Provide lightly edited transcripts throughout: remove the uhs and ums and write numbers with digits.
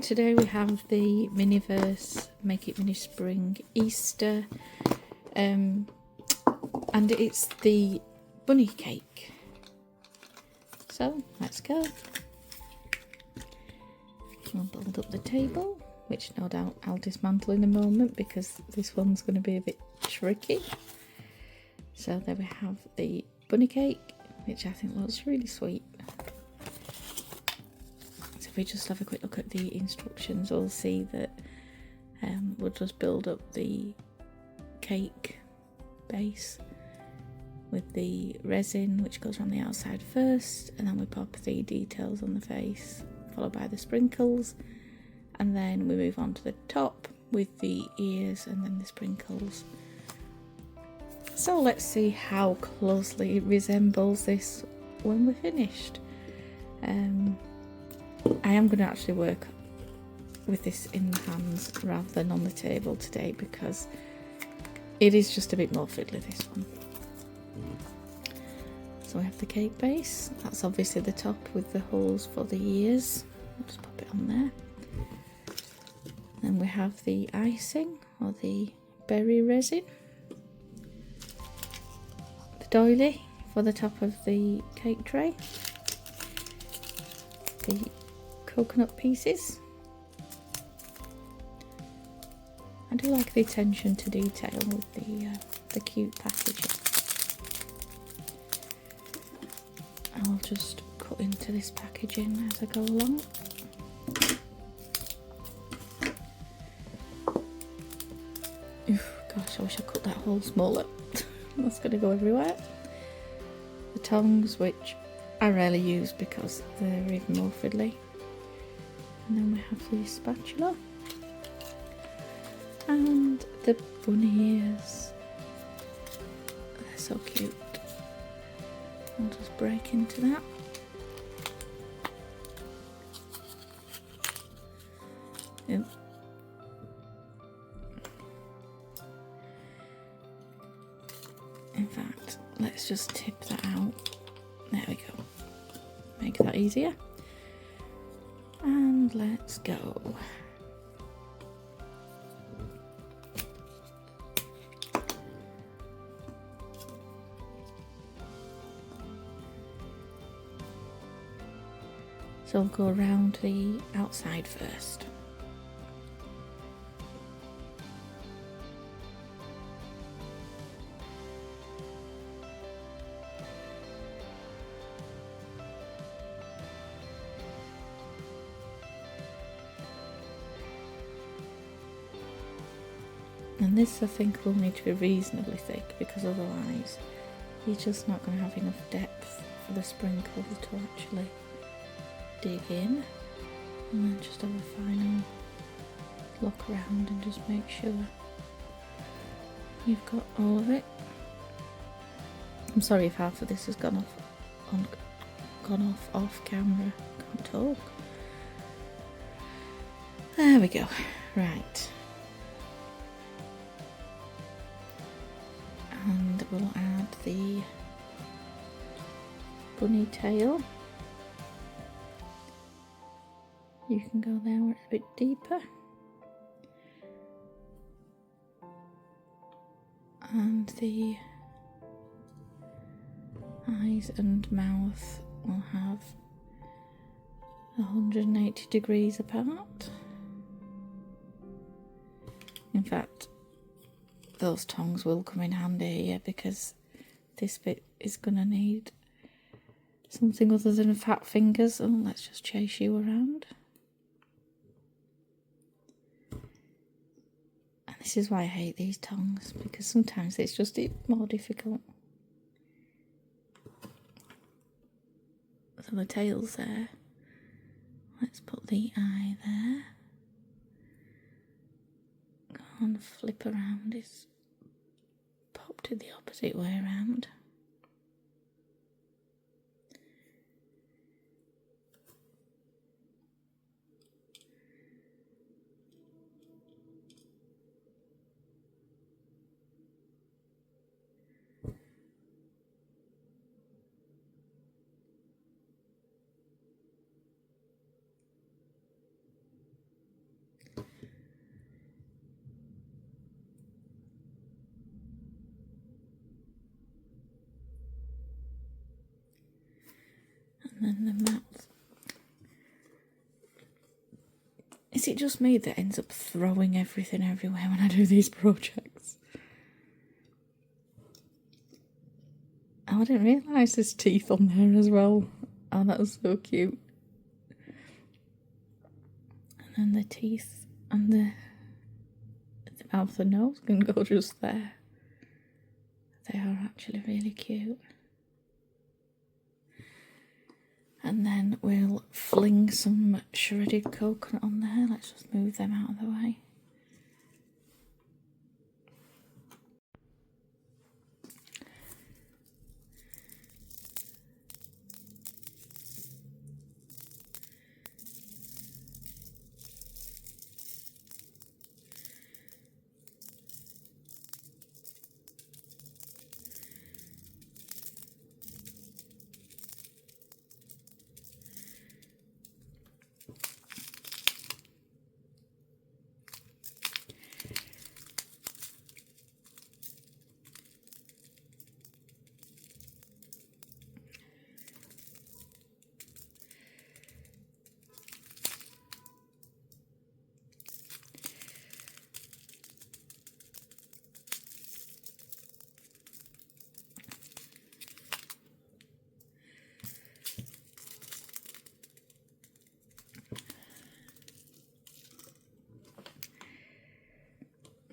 Today we have the Miniverse Make It Mini Spring Easter, and it's the bunny cake. So let's go. We'll build up the table, which no doubt I'll dismantle in a moment because this one's going to be a bit tricky. So there we have the bunny cake, which I think looks really sweet. If we just have a quick look at the instructions, we'll see that we'll just build up the cake base with the resin, which goes around the outside first, and then we pop the details on the face, followed by the sprinkles, and then we move on to the top with the ears and then the sprinkles. So let's see how closely it resembles this when we're finished. I am going to actually work with this in the hands rather than on the table today because it is just a bit more fiddly, this one. So we have the cake base, that's obviously the top with the holes for the ears. I'll just pop it on there. Then we have the icing or the berry resin, the doily for the top of the cake tray, the coconut pieces. I do like the attention to detail with the cute packaging. I'll just cut into this packaging as I go along. Oof, gosh, I wish I cut that hole smaller. That's going to go everywhere. The tongs, which I rarely use because they're even more fiddly. And then we have the spatula and the bunny ears. They're so cute. I'll just break into that. Yep. In fact, let's just tip that out. There we go. Make that easier. And let's go. So I'll go around the outside first. And this I think will need to be reasonably thick because otherwise you're just not going to have enough depth for the sprinkle to actually dig in. And then just have a final look around and just make sure you've got all of it. I'm sorry if half of this has gone off camera. Can't talk. There we go. Right. And we'll add the bunny tail. You can go there where it's a bit deeper. And the eyes and mouth will have 180 degrees apart. In fact, those tongs will come in handy here because this bit is going to need something other than fat fingers. Oh, let's just chase you around. And this is why I hate these tongs, because sometimes it's just more difficult. So the tail's there. Let's put the eye there. Go and flip around. It's popped it the opposite way around. And then the mouth. Is it just me that ends up throwing everything everywhere when I do these projects? Oh, I didn't realise there's teeth on there as well. Oh, that was so cute. And then the teeth and the mouth and nose can go just there. They are actually really cute. And then we'll fling some shredded coconut on there. Let's just move them out of the way.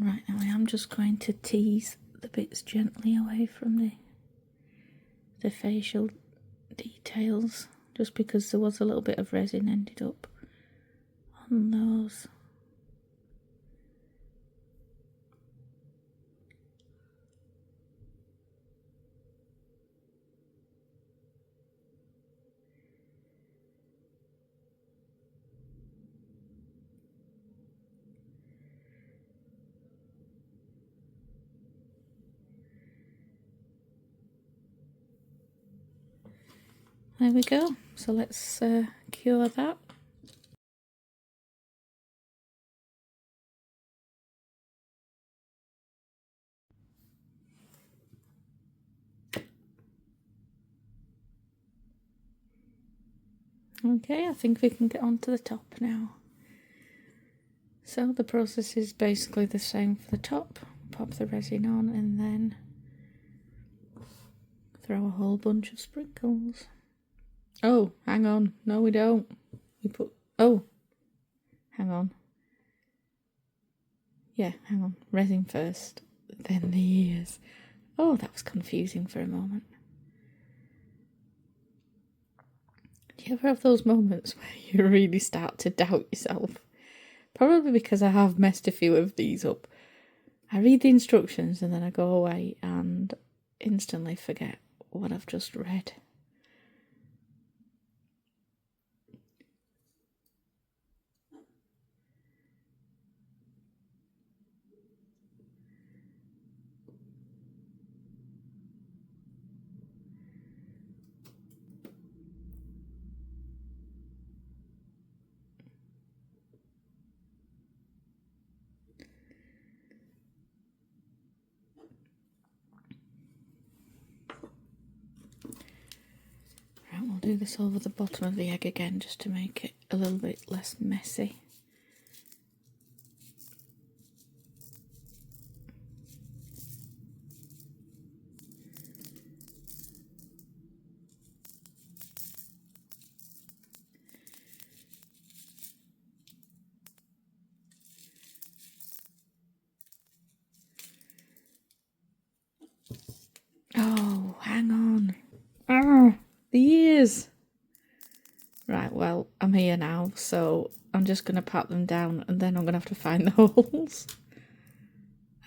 Right, now I am just going to tease the bits gently away from the facial details, just because there was a little bit of resin ended up on those. There we go. So let's cure that. Okay, I think we can get on to the top now. So the process is basically the same for the top. Pop the resin on and then throw a whole bunch of sprinkles. Oh, hang on. No, we don't. We put... Oh, hang on. Yeah, hang on. Resin first, then the ears. Oh, that was confusing for a moment. Do you ever have those moments where you really start to doubt yourself? Probably because I have messed a few of these up. I read the instructions and then I go away and instantly forget what I've just read. Right, we'll do this over the bottom of the egg again just to make it a little bit less messy. Oh, hang on. Ah, the ears. Right, well, I'm here now, so I'm just going to pat them down and then I'm going to have to find the holes.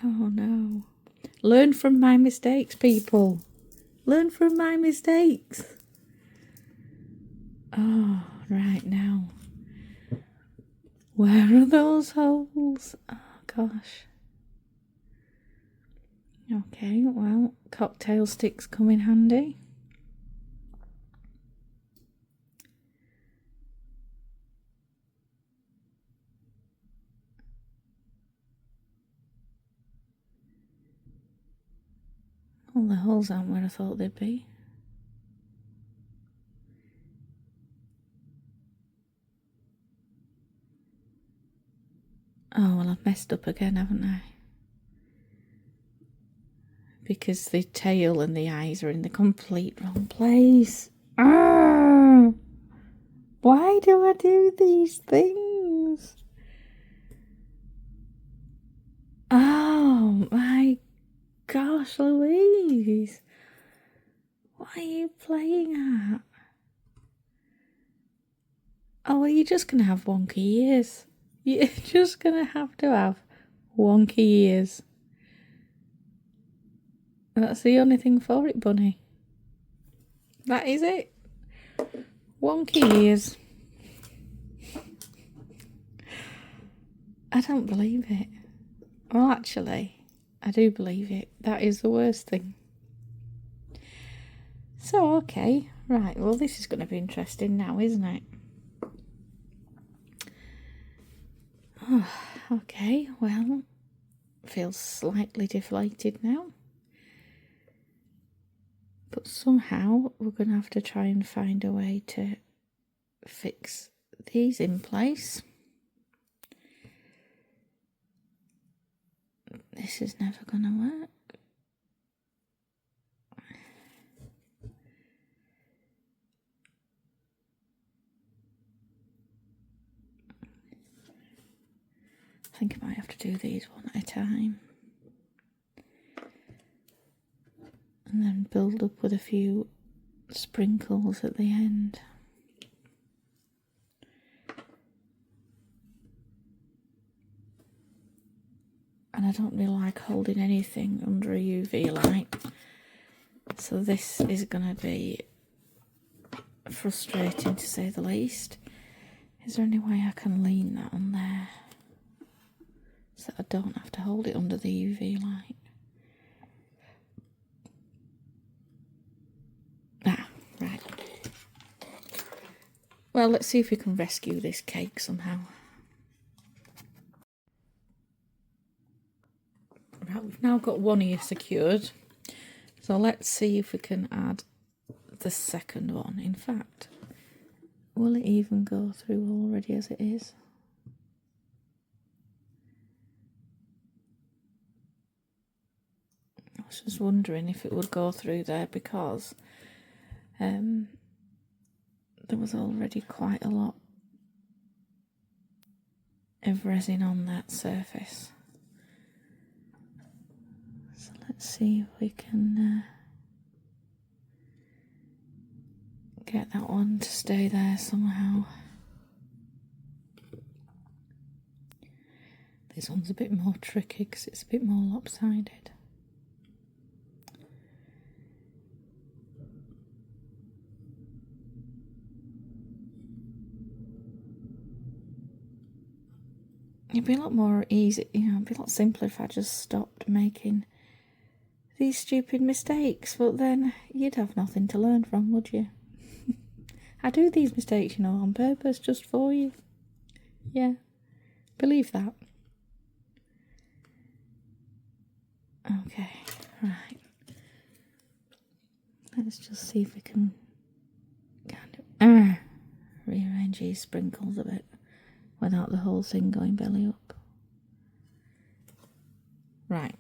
Oh no. Learn from my mistakes, people. Learn from my mistakes. Oh, right now. Where are those holes? Oh, gosh. Okay, well, cocktail sticks come in handy. Well, the holes aren't where I thought they'd be. I've messed up again, haven't I? Because the tail and the eyes are in the complete wrong place. Why do I do these things? Oh my gosh, Louise. What are you playing at? Oh, well, you're just going to have wonky ears. You're just going to have wonky ears. That's the only thing for it, Bunny. That is it. Wonky ears. I don't believe it. Well, actually, I do believe it. That is the worst thing. So, okay. Right, well, this is going to be interesting now, isn't it? Oh, okay, well, feels slightly deflated now. But somehow we're going to have to try and find a way to fix these in place. This is never going to work. I think I might have to do these one at a time. And then build up with a few sprinkles at the end. And I don't really like holding anything under a UV light. So this is going to be frustrating to say the least. Is there any way I can lean that on there so I don't have to hold it under the UV light? Ah, right. Well, let's see if we can rescue this cake somehow. Right, we've now got one ear secured. So let's see if we can add the second one. In fact, will it even go through already as it is? I was just wondering if it would go through there because there was already quite a lot of resin on that surface. So let's see if we can get that one to stay there somehow. This one's a bit more tricky because it's a bit more lopsided. It'd be a lot more easy, it'd be a lot simpler if I just stopped making these stupid mistakes, but then you'd have nothing to learn from, would you? I do these mistakes, on purpose, just for you. Yeah, believe that. Okay, right. Let's just see if we can kind of rearrange these sprinkles a bit without the whole thing going belly up. Right,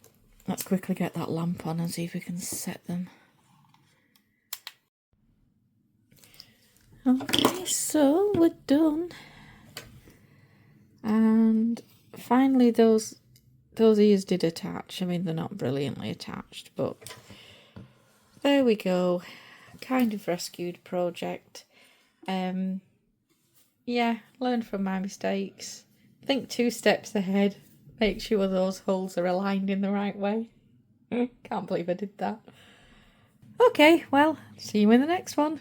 let's quickly get that lamp on and see if we can set them. Okay, so we're done. And finally those ears did attach. I mean, they're not brilliantly attached, but there we go. Kind of rescued project. Yeah, learn from my mistakes. Think 2 steps ahead. Make sure those holes are aligned in the right way. Can't believe I did that. Okay, well, see you in the next one.